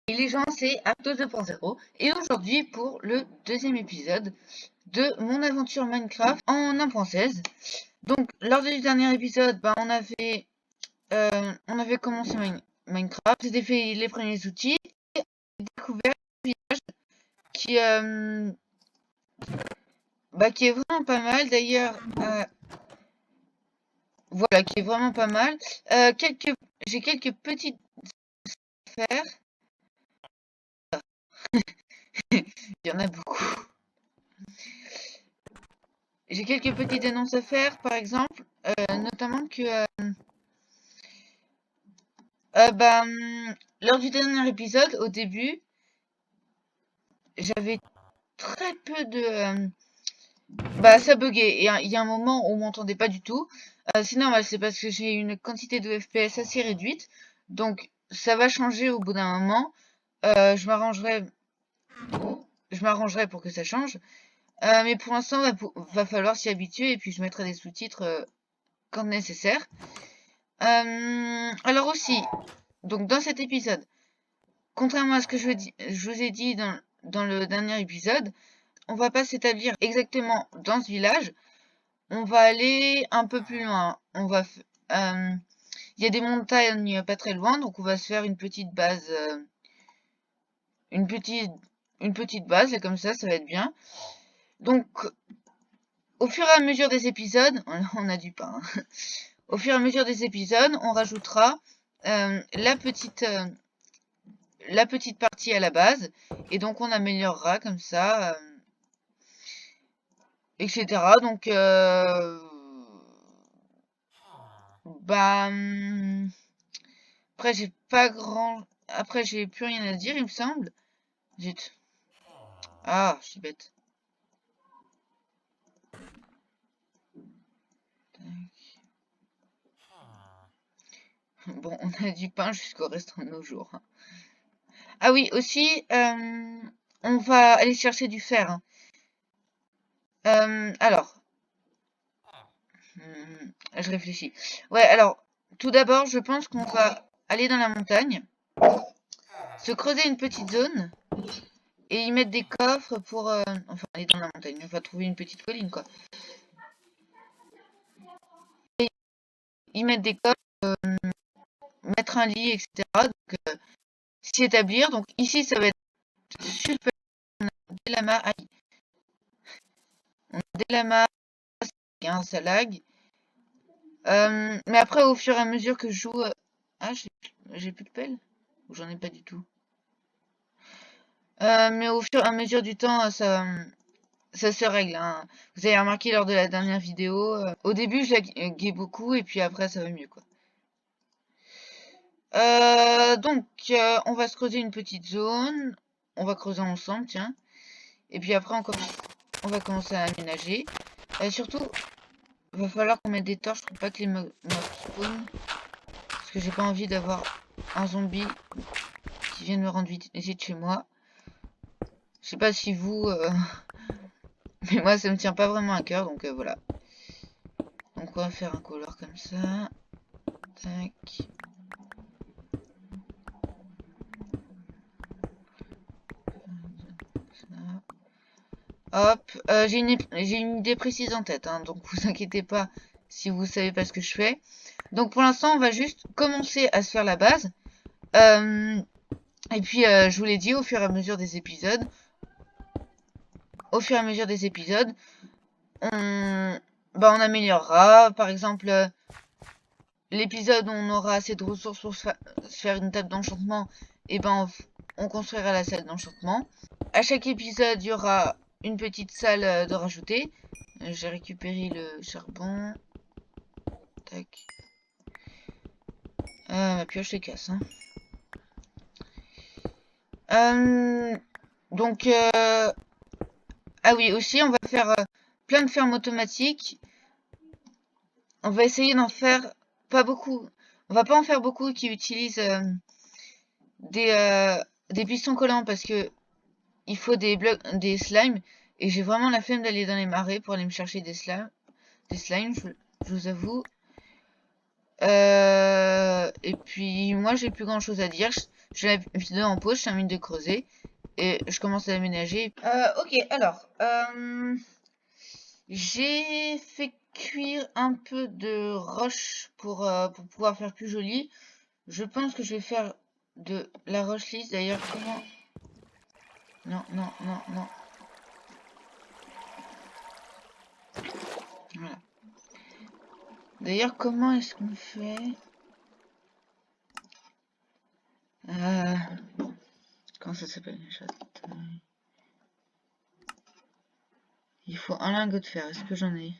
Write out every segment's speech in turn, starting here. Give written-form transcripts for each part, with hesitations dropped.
Et les gens, c'est Aptos 2.0 et aujourd'hui pour le deuxième épisode de mon aventure Minecraft en 1.16. Donc lors du dernier épisode, on avait commencé Minecraft, c'était fait les premiers outils, et découvert un village qui, qui est vraiment pas mal d'ailleurs. Voilà, qui est vraiment pas mal. J'ai quelques petites affaires. Il y en a beaucoup. J'ai quelques petites annonces à faire, par exemple, notamment que lors du dernier épisode, au début, j'avais très peu de... ça buguait. Et il y a un moment où on m'entendait pas du tout. C'est normal, c'est parce que j'ai une quantité de FPS assez réduite. Donc, ça va changer au bout d'un moment. Je m'arrangerai pour que ça change. Mais pour l'instant, va falloir s'y habituer et puis je mettrai des sous-titres quand nécessaire. Alors aussi, donc dans cet épisode, contrairement à ce que je vous ai dit dans le dernier épisode, on va pas s'établir exactement dans ce village. On va aller un peu plus loin. Il y a des montagnes pas très loin, donc on va se faire une petite base, une petite, une petite base, et comme ça va être bien. Donc, au fur et à mesure des épisodes, on a du pain. Au fur et à mesure des épisodes, on rajoutera la petite partie à la base, et donc on améliorera comme ça, etc. Donc, après j'ai pas grand, après j'ai plus rien à dire, il me semble. Zut. Ah, je suis bête. Bon, on a du pain jusqu'au restant de nos jours. Ah oui, aussi, on va aller chercher du fer. Hein. Alors, je réfléchis. Ouais, alors, tout d'abord, je pense qu'on va aller dans la montagne, se creuser une petite zone et y mettre des coffres pour... enfin, aller dans la montagne, on va trouver une petite colline, quoi. Et y mettre des coffres, mettre un lit, etc. Donc, s'y établir. Donc, ici, ça va être super. On a des lamas, on a des lamas, hein, ça lag. Mais après, au fur et à mesure que je joue... Ah, j'ai plus de pelle? Ou j'en ai pas du tout? Mais au fur et à mesure du temps, ça se règle. Hein. Vous avez remarqué lors de la dernière vidéo, au début je laguais beaucoup et puis après ça va mieux quoi. Donc on va se creuser une petite zone. On va creuser ensemble, tiens. Et puis après on va commencer à aménager. Surtout, il va falloir qu'on mette des torches pour pas que les mobs spawn. Parce que j'ai pas envie d'avoir un zombie qui vienne me rendre visite chez moi. Je sais pas si vous... mais moi ça me tient pas vraiment à cœur, donc voilà. Donc on va faire un color comme ça. Tac. Hop. J'ai une idée précise en tête, hein, donc vous inquiétez pas si vous savez pas ce que je fais. Donc pour l'instant on va juste commencer à se faire la base. Et puis je vous l'ai dit, au fur et à mesure des épisodes, on améliorera. Par exemple, l'épisode où on aura assez de ressources pour se faire une table d'enchantement, et on construira la salle d'enchantement. À chaque épisode, il y aura une petite salle de rajouter. J'ai récupéré le charbon. Tac. Ma pioche se casse. Hein. Donc, ah oui, aussi, on va faire plein de fermes automatiques. On va essayer d'en faire pas beaucoup. On va pas en faire beaucoup qui utilisent des pistons collants parce que il faut des slimes. Et j'ai vraiment la flemme d'aller dans les marais pour aller me chercher des slimes. Je vous avoue. Et puis moi j'ai plus grand chose à dire. Je la vidéo en pause, je termine de creuser et je commence à aménager. Ok, alors, j'ai fait cuire un peu de roche pour pouvoir faire plus joli. Je pense que je vais faire de la roche lisse. D'ailleurs, comment... Non, non, non, non. Voilà. D'ailleurs, comment est-ce qu'on fait Comment ça s'appelle déjà? Il faut un lingot de fer. Est-ce que j'en ai?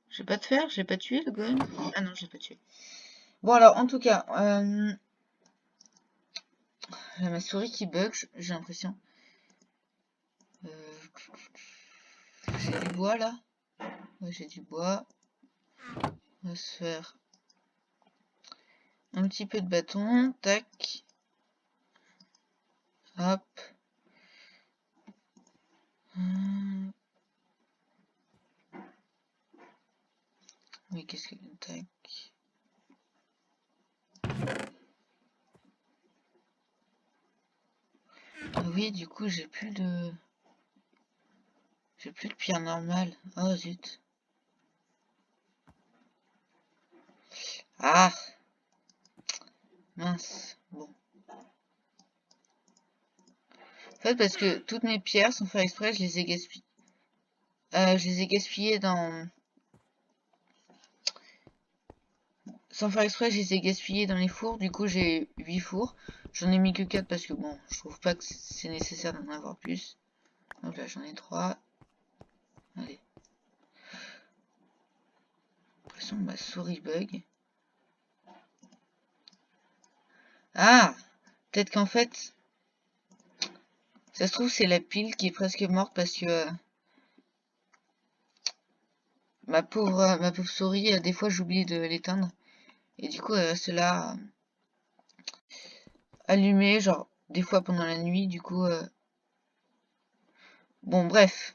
J'ai pas de fer? J'ai pas tué le golem? Ah non, j'ai pas tué. Bon alors, en tout cas, j'ai ma souris qui bug, j'ai l'impression. J'ai du bois là. Ouais, j'ai du bois. On va se faire un petit peu de bâton. Tac. Hop. Oui, qu'est-ce que... Tac. Ah oui, du coup, j'ai plus de... J'ai plus de pierre normale. Oh zut. Ah! Mince. Bon. En fait, parce que toutes mes pierres, sans faire exprès, je les ai gaspillées. Je les ai gaspillées dans... Sans faire exprès, je les ai gaspillées dans les fours. Du coup, j'ai 8 fours. J'en ai mis que 4 parce que, bon, je trouve pas que c'est nécessaire d'en avoir plus. Donc là, j'en ai 3. Allez. J'ai l'impression que ma souris bug. Ah! Peut-être qu'en fait, ça se trouve, c'est la pile qui est presque morte parce que ma pauvre souris, des fois, j'oublie de l'éteindre. Et du coup, elle reste là, allumée, genre, des fois pendant la nuit. Du coup, bon, bref.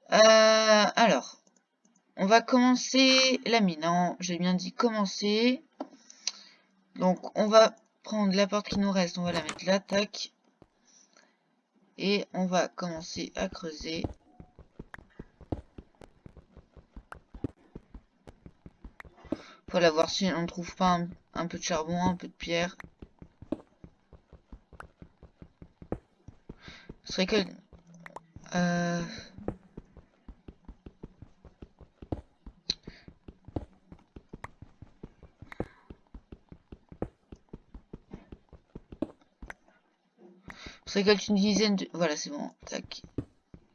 Alors, on va commencer la mine. Non, j'ai bien dit commencer. Donc, on va prendre la porte qui nous reste. On va la mettre là, tac. Et on va commencer à creuser. Voilà, voir si on ne trouve pas un peu de charbon, un peu de pierre. Ce serait que... Ce récolte une dizaine de... Voilà, c'est bon. Tac.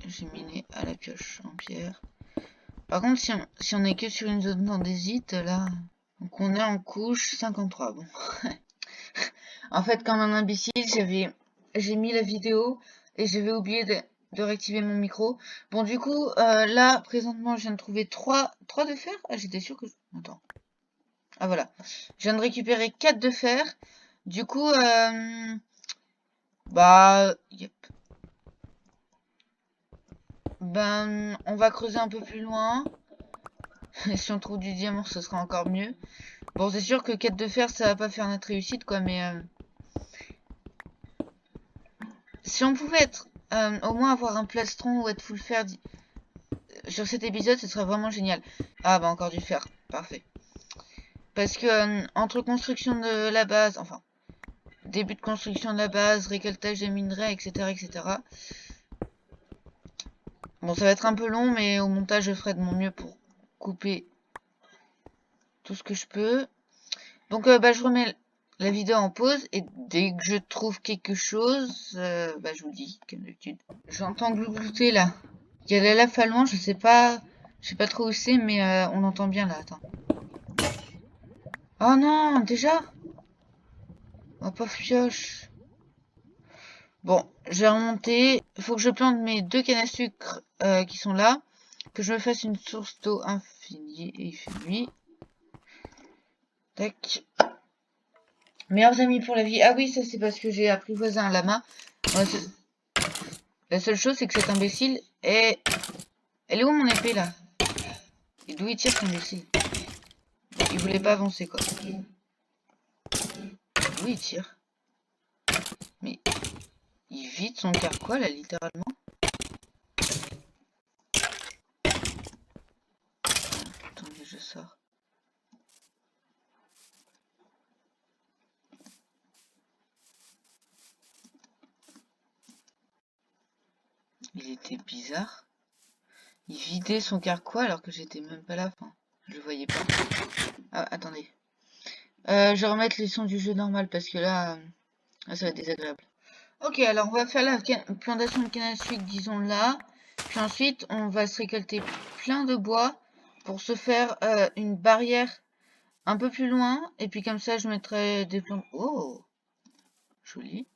J'ai miné à la pioche en pierre. Par contre, si on est que sur une zone d'andésite, là... Donc on est en couche 53. Bon. En fait, comme un imbécile, j'ai mis la vidéo et j'avais oublié de réactiver mon micro. Bon, du coup, là, présentement, je viens de trouver 3 de fer. Ah, j'étais sûr que... Attends. Ah, voilà. Je viens de récupérer 4 de fer. Du coup, bah... Yep. Ben, on va creuser un peu plus loin. Si on trouve du diamant, ce sera encore mieux. Bon, c'est sûr que 4 de fer, ça va pas faire notre réussite, quoi, mais... si on pouvait être... au moins avoir un plastron ou être full fer sur cet épisode, ce serait vraiment génial. Ah, bah encore du fer. Parfait. Parce que entre construction de la base, enfin, début de construction de la base, récoltage des minerais, etc., etc. Bon, ça va être un peu long, mais au montage, je ferai de mon mieux pour couper tout ce que je peux. Donc, bah, je remets la vidéo en pause et dès que je trouve quelque chose, bah, je vous dis, comme d'habitude. J'entends glouglouter là. Il y a la lave à loin, je sais pas trop où c'est, mais on l'entend bien là. Attends. Oh non, déjà? Oh, pauvre pioche. Bon, je vais remonter. Il faut que je plante mes 2 cannes à sucre qui sont là. Que je me fasse une source d'eau infinie. Et il fait nuit. Tac. Meilleurs amis pour la vie. Ah oui, ça c'est parce que j'ai apprivoisé un lama. Ouais, la seule chose, c'est que cet imbécile est... Elle est où mon épée là? Et d'où il tire cet imbécile? Il voulait pas avancer quoi. il tire? Mais il vide son carquois là, littéralement. Attendez, je sors. Il était bizarre. Il vidait son carquois alors que j'étais même pas là. Enfin, je le voyais pas. Ah, attendez. Je vais remettre les sons du jeu normal parce que là, ça va être désagréable. Ok, alors on va faire la plantation de canne à sucre, disons là. Puis ensuite, on va se récolter plein de bois pour se faire une barrière un peu plus loin. Et puis comme ça, je mettrai des plantes. Oh, joli.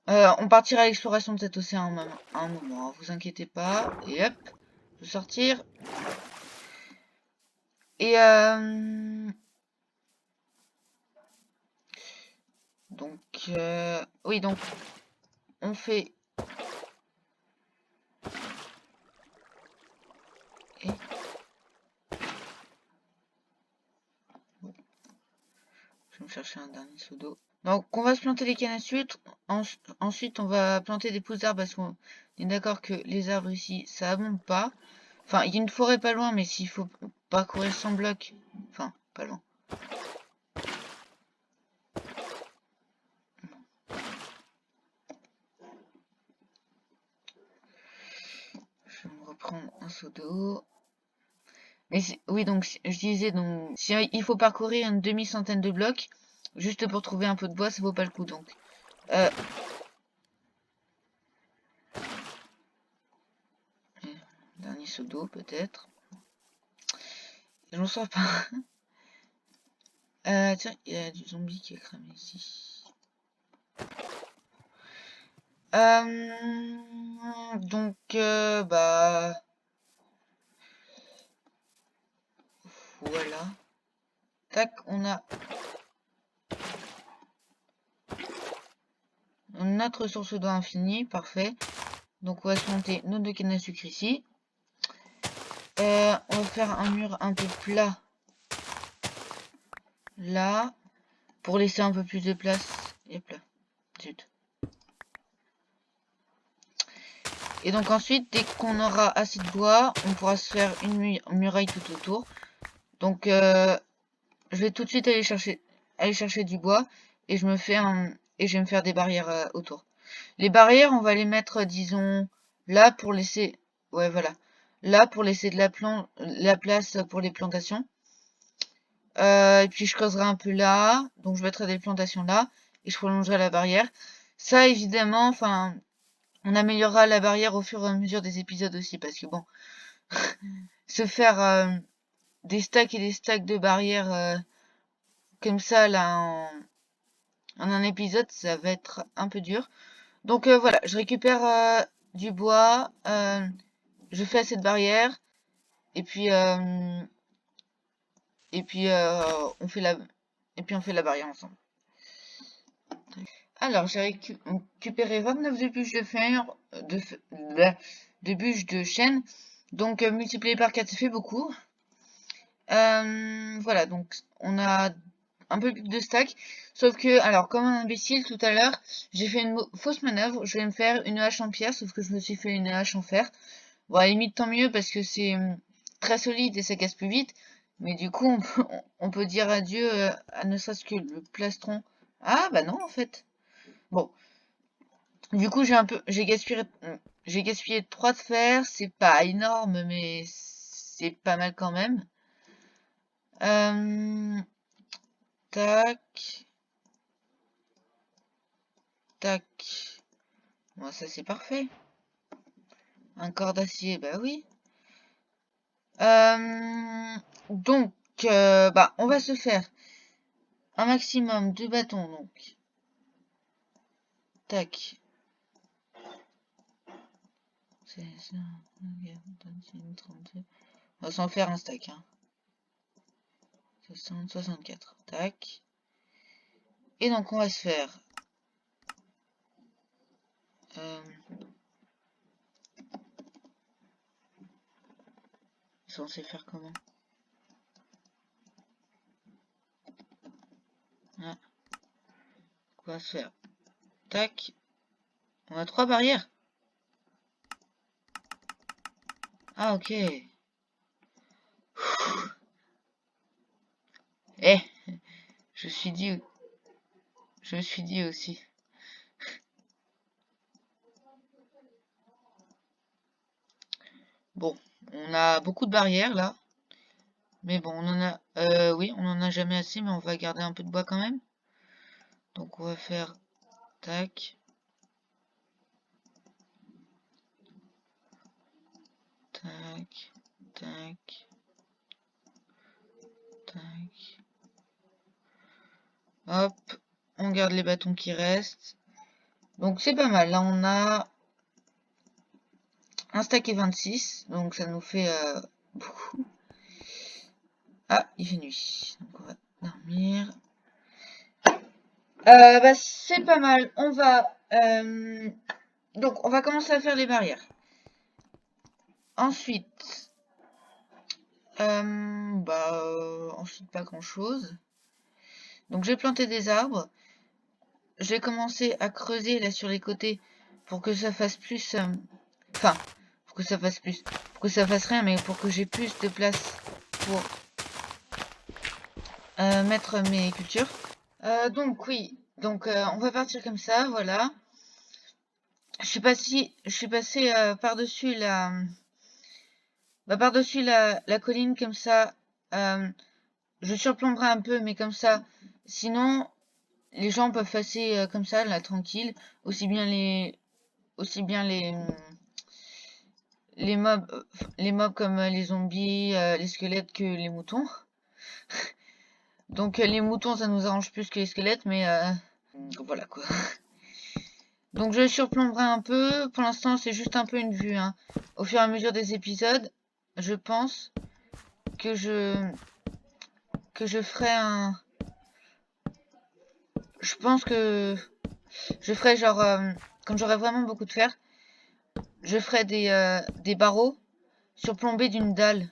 On partira à l'exploration de cet océan à un moment, vous inquiétez pas. Et hop, je vais sortir. Et donc, oui, donc, on fait... Et... Bon, je vais me chercher un dernier seau d'eau. Donc, on va se planter les cannes à sucre. Ensuite, on va planter des pousses d'arbres parce qu'on est d'accord que les arbres ici, ça abonde pas. Enfin, il y a une forêt pas loin, mais s'il faut parcourir 100 blocs... Enfin, pas loin. Je vais me reprendre un seau d'eau. Mais oui, donc je disais, donc si il faut parcourir une demi-centaine de blocs juste pour trouver un peu de bois, ça vaut pas le coup. Donc, dernier seau d'eau peut-être. Je m'en sors pas. Tiens, il y a du zombie qui est cramé ici. Donc, bah voilà. Tac, on a notre source d'eau infinie, parfait. Donc on va se monter nos deux cannes à sucre ici. On va faire un mur un peu plat là pour laisser un peu plus de place. Hop là, zut. Et donc ensuite, dès qu'on aura assez de bois, on pourra se faire une muraille tout autour. Donc je vais tout de suite aller chercher du bois et je vais me faire des barrières autour. Les barrières, on va les mettre, disons, là pour laisser, ouais voilà, là pour laisser de la place pour les plantations. Et puis je creuserai un peu là, donc je mettrai des plantations là et je prolongerai la barrière. Ça évidemment, enfin, on améliorera la barrière au fur et à mesure des épisodes aussi parce que bon, se faire des stacks et des stacks de barrières comme ça là en un épisode, ça va être un peu dur. Donc voilà, je récupère du bois, je fais assez de barrières et puis on fait la barrière ensemble. Alors j'ai récupéré 29 de bûches de fer, de bûches de chêne. Donc multiplié par 4, ça fait beaucoup. Voilà, donc on a un peu plus de stack. Sauf que, alors, comme un imbécile tout à l'heure, j'ai fait une fausse manœuvre. Je vais me faire une hache en pierre, sauf que je me suis fait une hache en fer. Bon, à la limite, tant mieux, parce que c'est très solide et ça casse plus vite. Mais du coup, on peut dire adieu à ne serait-ce que le plastron. Ah, bah non, en fait. Bon, du coup, j'ai gaspillé 3 de fer. C'est pas énorme, mais c'est pas mal quand même. Tac. Tac. Bon, ça c'est parfait. Un corps d'acier, bah oui. Donc, bah, on va se faire un maximum de bâtons, donc. Tac. On va s'en faire un stack, hein. 60, 64. Tac. Et donc, on va se faire... censé faire comment? Ah, quoi se faire? Tac. On a 3 barrières. Ah, ok. Eh, je suis dit, je me suis dit aussi. Bon, on a beaucoup de barrières là. Mais bon, on en a... oui, on en a jamais assez, mais on va garder un peu de bois quand même. Donc on va faire... Tac. Tac. Tac. Tac. Hop. On garde les bâtons qui restent. Donc c'est pas mal. Là on a... un stack et 26. Donc ça nous fait beaucoup. Ah, il fait nuit. Donc on va dormir. Bah, c'est pas mal. On va... donc on va commencer à faire les barrières. Ensuite... ensuite pas grand chose. Donc j'ai planté des arbres. J'ai commencé à creuser là sur les côtés pour que ça fasse plus... Enfin, pour que ça fasse plus... Pour que ça fasse rien, mais pour que j'ai plus de place pour mettre mes cultures. Donc oui, donc on va partir comme ça, voilà. Je suis passé par-dessus la... par-dessus la colline comme ça. Je surplomberai un peu, mais comme ça. Sinon, les gens peuvent passer comme ça, là, tranquille. Aussi bien les mobs comme les zombies, les squelettes que les moutons. Donc les moutons, ça nous arrange plus que les squelettes, mais voilà quoi. Donc je surplomberai un peu. Pour l'instant, c'est juste un peu une vue. Hein. Au fur et à mesure des épisodes, je pense que je ferai un... Je pense que je ferai genre... quand j'aurai vraiment beaucoup de fer, je ferai des barreaux surplombés d'une dalle.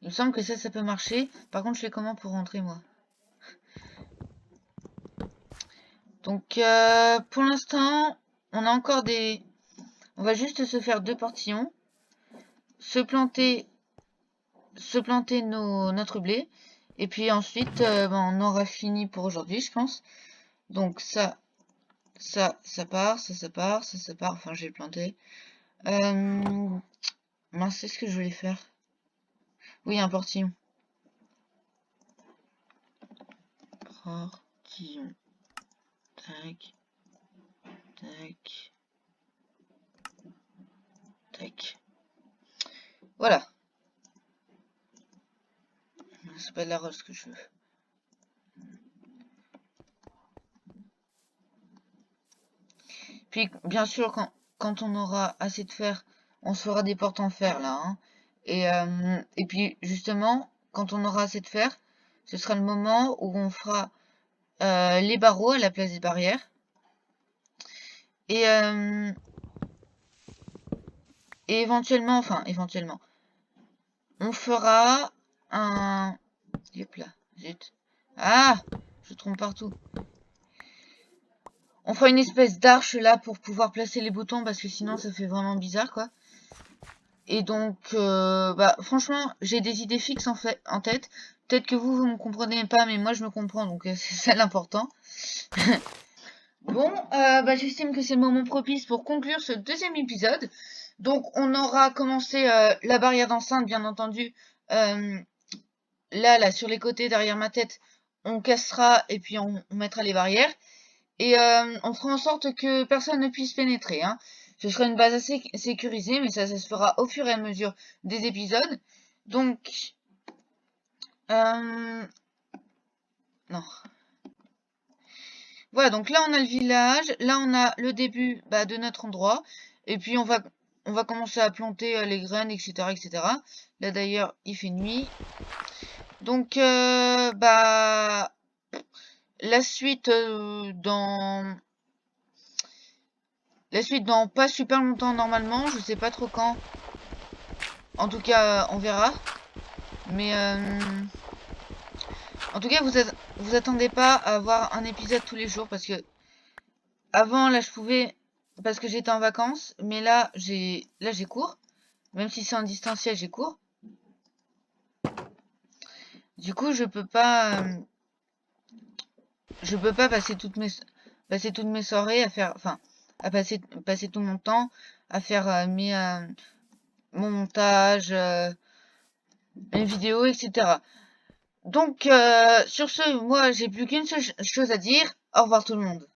Il me semble que ça peut marcher. Par contre, je fais comment pour rentrer, moi? Donc, pour l'instant, on a encore des... On va juste se faire 2 portillons. Se planter notre blé. Et puis ensuite, on aura fini pour aujourd'hui, je pense. Donc ça part, ça part, ça part. Enfin, j'ai planté. Mince, c'est ce que je voulais faire. Oui, un portillon. Portillon. Tac. Tac. Tac. Voilà. C'est pas de la rose que je veux. Puis, bien sûr, quand on aura assez de fer, on se fera des portes en fer, là. Hein. Et puis, justement, quand on aura assez de fer, ce sera le moment où on fera les barreaux à la place des barrières. Et éventuellement, on fera un... Hop là, zut. Ah, je trompe partout. On fera une espèce d'arche là pour pouvoir placer les boutons parce que sinon ça fait vraiment bizarre quoi. Et donc, franchement, j'ai des idées fixes en tête. Peut-être que vous me comprenez pas, mais moi je me comprends, donc c'est ça l'important. Bon, j'estime que c'est le moment propice pour conclure ce 2e épisode. Donc, on aura commencé la barrière d'enceinte, bien entendu. Là, sur les côtés, derrière ma tête, on cassera et puis on mettra les barrières. Et on fera en sorte que personne ne puisse pénétrer. Hein. Ce sera une base assez sécurisée, mais ça se fera au fur et à mesure des épisodes. Donc, non. Voilà, donc là on a le village, là on a le début de notre endroit, et puis on va commencer à planter les graines, etc., etc. Là d'ailleurs il fait nuit. Donc la suite dans pas super longtemps normalement, je sais pas trop quand. En tout cas on verra. Mais En tout cas, vous attendez pas à avoir un épisode tous les jours parce que avant, là, je pouvais parce que j'étais en vacances, mais là, j'ai cours. Même si c'est en distanciel, j'ai cours. Du coup, je peux pas passer toutes mes soirées à faire, enfin, à passer tout mon temps à faire mon montage, mes vidéos, etc. Donc, sur ce, moi, j'ai plus qu'une seule chose à dire. Au revoir tout le monde.